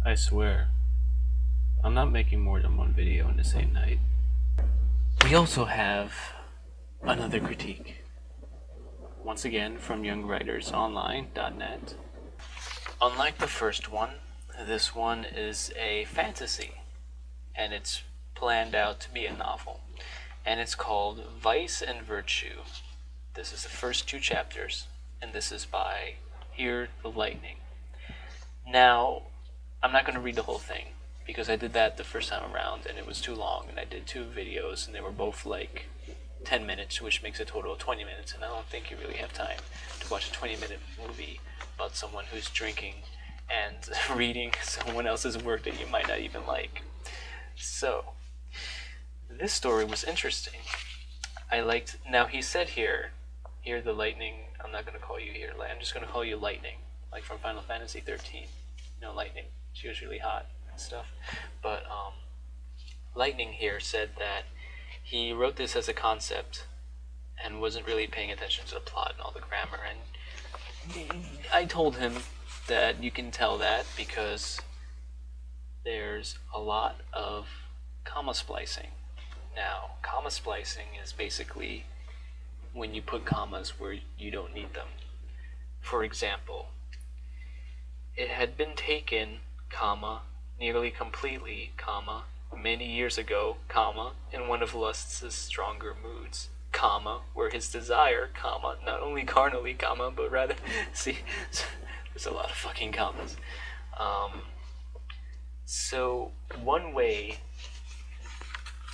I swear, I'm not making more than one video in the same night. We also have another critique, once again from youngwritersonline.net. Unlike the first one, this one is a fantasy, and it's planned out to be a novel, and it's called Vice and Virtue. This is the first 2 chapters, and this is by Hear the Lightning. Now, I'm not going to read the whole thing, because I did that the first time around, and it was too long, and I did 2 videos, and they were both like 10 minutes, which makes a total of 20 minutes, and I don't think you really have time to watch a 20-minute movie about someone who's drinking and reading someone else's work that you might not even like. So, this story was interesting. Now he said here, Hear the Lightning, I'm not going to call you here, I'm just going to call you Lightning, like from Final Fantasy 13. You know, Lightning, she was really hot and stuff. But Lightning here said that he wrote this as a concept and wasn't really paying attention to the plot and all the grammar. And I told him that you can tell that because there's a lot of comma splicing. Now, comma splicing is basically when you put commas where you don't need them. For example, it had been taken, comma, nearly completely, comma, many years ago, comma, in one of lust's stronger moods, comma, where his desire, comma, not only carnally, comma, but rather, see, there's a lot of fucking commas. So one way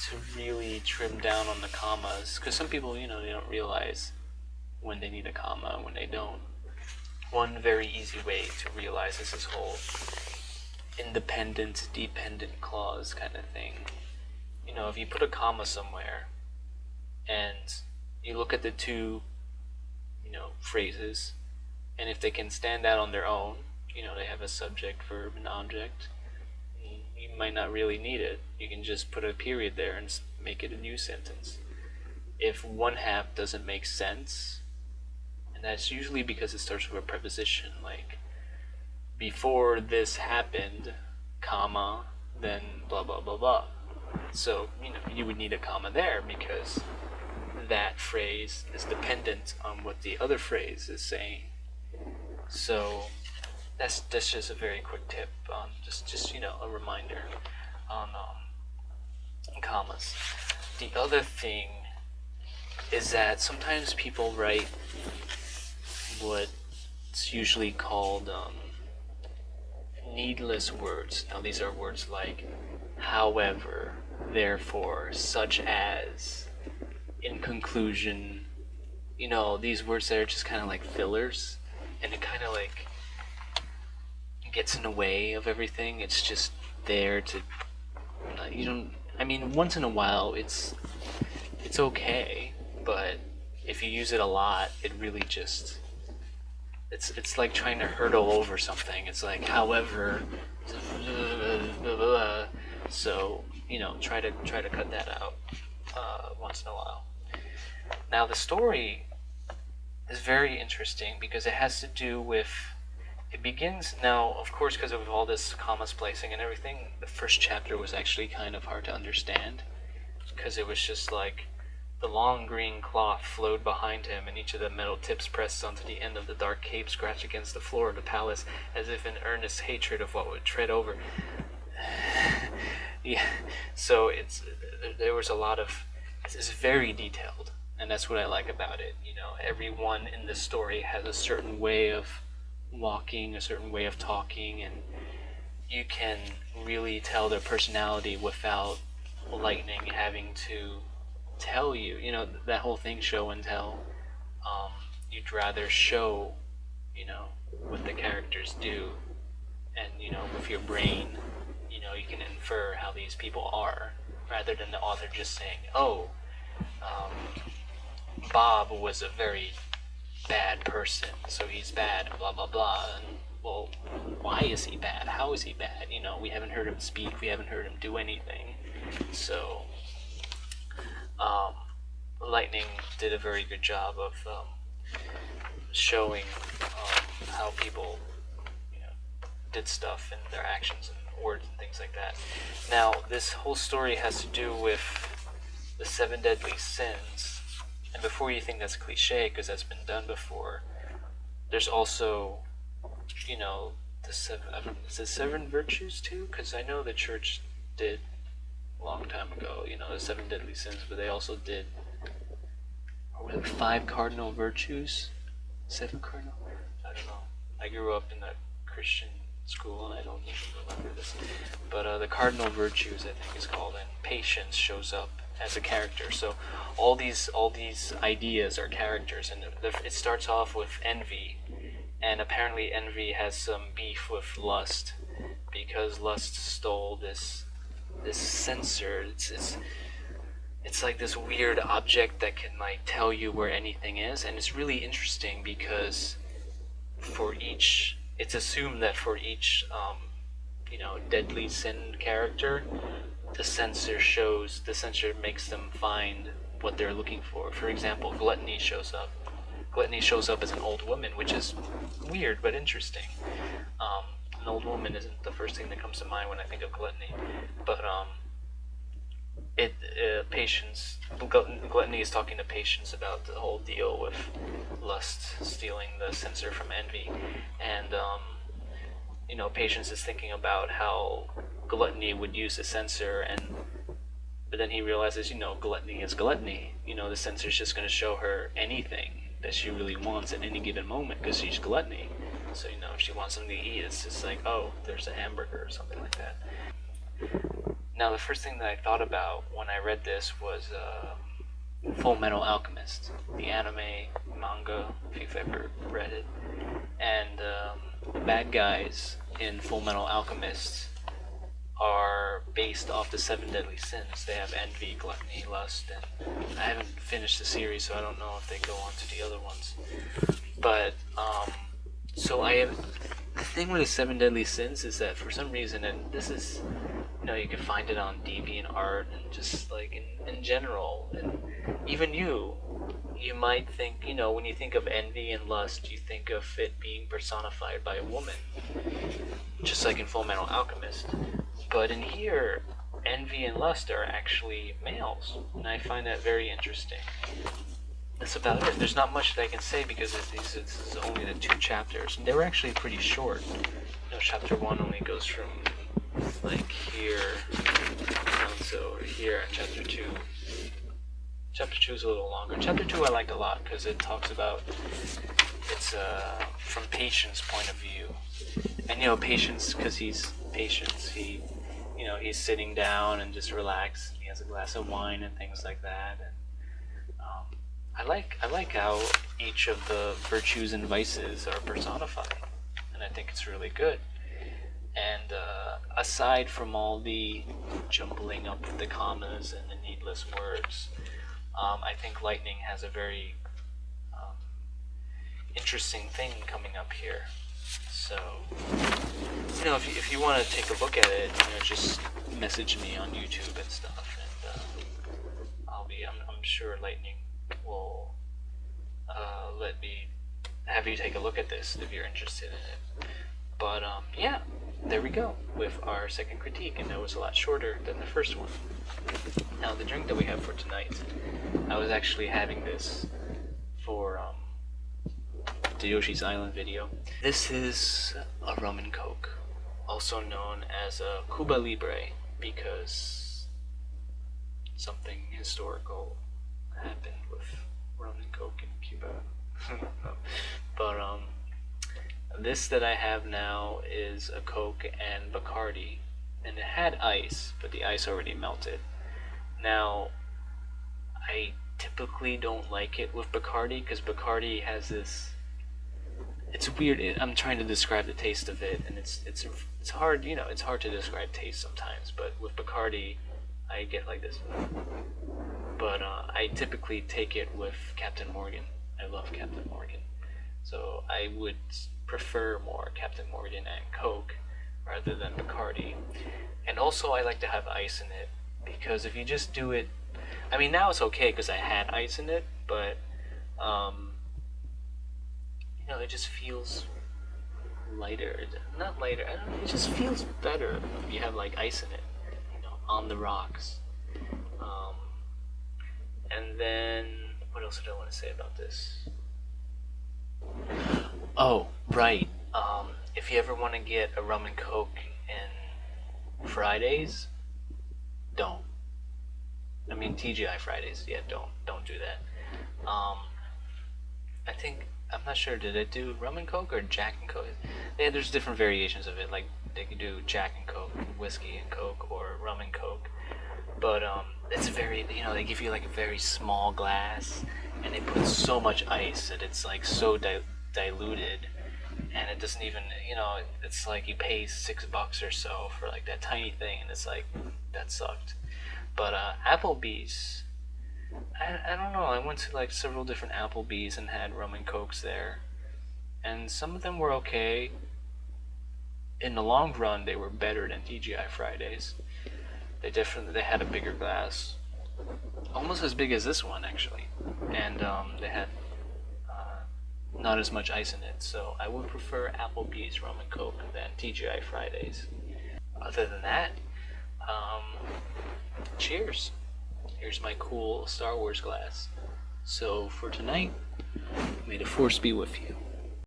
to really trim down on the commas, because some people, they don't realize when they need a comma, when they don't. One very easy way to realize is this whole independent, dependent clause kind of thing. If you put a comma somewhere and you look at the 2, phrases, and if they can stand out on their own, they have a subject, verb, and object, you might not really need it. You can just put a period there and make it a new sentence. If one half doesn't make sense, and that's usually because it starts with a preposition, like, before this happened, comma, then blah blah blah blah. So, you would need a comma there because that phrase is dependent on what the other phrase is saying. So, that's just a very quick tip on just a reminder on commas. The other thing is that sometimes people write what's usually called needless words. Now these are words like however, therefore, such as, in conclusion, these words that are just kind of like fillers, and it kind of like gets in the way of everything. It's just there to, once in a while it's okay, but if you use it a lot, it really just, it's like trying to hurdle over something. It's like, however, so, try to cut that out once in a while. Now the story is very interesting because it has to do with, it begins, now of course because of all this comma splicing and everything, the first chapter was actually kind of hard to understand because it was just like the long green cloth flowed behind him, and each of the metal tips pressed onto the end of the dark cape scratched against the floor of the palace as if in earnest hatred of what would tread over. Yeah, so there was a lot of, it's very detailed, and that's what I like about it. Everyone in the story has a certain way of walking, a certain way of talking, and you can really tell their personality without Lightning having to tell you. That whole thing, show and tell. You'd rather show, what the characters do, and with your brain, you can infer how these people are, rather than the author just saying, oh, Bob was a very bad person, so he's bad, blah blah blah. And, well, why is he bad? How is he bad? We haven't heard him speak, we haven't heard him do anything. So Lightning did a very good job of showing how people did stuff and their actions and words and things like that. Now, this whole story has to do with the 7 deadly sins, and before you think that's cliche, because that's been done before, there's also, you know, the is it 7 virtues too? Because I know the church did a long time ago, you know, the 7 deadly sins, but they also did, or was it 5 cardinal virtues? 7 cardinal? I don't know. I grew up in a Christian school and I don't even remember this. But the cardinal virtues, I think, is called, and patience shows up as a character. So all these ideas are characters, and it starts off with envy, and apparently envy has some beef with lust, because lust stole this sensor. It's like this weird object that can like tell you where anything is, and it's really interesting because it's assumed that for each deadly sin character, the sensor makes them find what they're looking for. For example, gluttony shows up. Gluttony shows up as an old woman, which is weird but interesting. An old woman isn't the first thing that comes to mind when I think of gluttony, but patience. Gluttony is talking to patience about the whole deal with lust stealing the sensor from envy, and patience is thinking about how gluttony would use the sensor, but then he realizes, gluttony is gluttony. The sensor's just going to show her anything that she really wants at any given moment because she's gluttony. So, if she wants something to eat, it's just like, oh, there's a hamburger or something like that. Now, the first thing that I thought about when I read this was Full Metal Alchemist, the anime manga, if you've ever read it. And the bad guys in Full Metal Alchemist are based off the 7 deadly sins. They have envy, gluttony, lust, and I haven't finished the series, so I don't know if they go on to the other ones. But the thing with the 7 deadly sins is that for some reason, and this is, you can find it on DeviantArt and just like in general, and even you might think, when you think of envy and lust, you think of it being personified by a woman, just like in Full Metal Alchemist. But in here, envy and lust are actually males, and I find that very interesting. That's about it. There's not much that I can say because this is only the 2 chapters, and they were actually pretty short. Chapter 1 only goes from like here down to over here, and chapter 2 is a little longer. Chapter 2 I liked a lot because it talks about it's from Patience point of view, and Patience, because he's Patience, he's sitting down and just relaxed. He has a glass of wine and things like that, and I like how each of the virtues and vices are personified, and I think it's really good. And aside from all the jumbling up of the commas and the needless words, I think Lightning has a very interesting thing coming up here. So, if you want to take a look at it, just message me on YouTube and stuff, and I'm sure Lightning will let me have you take a look at this if you're interested in it. But yeah, there we go with our second critique, and that was a lot shorter than the first one. Now, the drink that we have for tonight, I was actually having this for the Yoshi's Island video. This is a rum and coke, also known as a Cuba Libre, because something historical happened with rum and coke in Cuba. But this that I have now is a Coke and Bacardi, and it had ice, but the ice already melted. Now, I typically don't like it with Bacardi because Bacardi has this. It's weird. I'm trying to describe the taste of it, and it's hard. It's hard to describe taste sometimes. But with Bacardi, I get like this. But I typically take it with Captain Morgan. I love Captain Morgan, so I would prefer more Captain Morgan and Coke rather than Bacardi. And also, I like to have ice in it because if you just do it, I mean, now it's okay because I had ice in it, but it just feels lighter. Not lighter. I don't know. It just feels better if you have like ice in it, on the rocks. And then what else did I want to say about this? Oh, right. If you ever want to get a rum and coke in Fridays, don't. I mean TGI Fridays. Yeah, don't do that. I think I'm not sure. Did it do rum and coke or Jack and Coke? Yeah, there's different variations of it. Like they could do Jack and Coke, whiskey and Coke, or rum and Coke. But it's very they give you like a very small glass, and they put so much ice that it's like so diluted, and it doesn't even it's like you pay $6 or so for like that tiny thing, and it's like that sucked. But Applebee's, I don't know. I went to like several different Applebee's and had rum and cokes there, and some of them were okay. In the long run, they were better than TGI Fridays. They had a bigger glass, almost as big as this one actually, and they had not as much ice in it. So I would prefer Applebee's rum and coke than TGI Fridays. Other than that, cheers. Here's my cool Star Wars glass. So for tonight, may the Force be with you.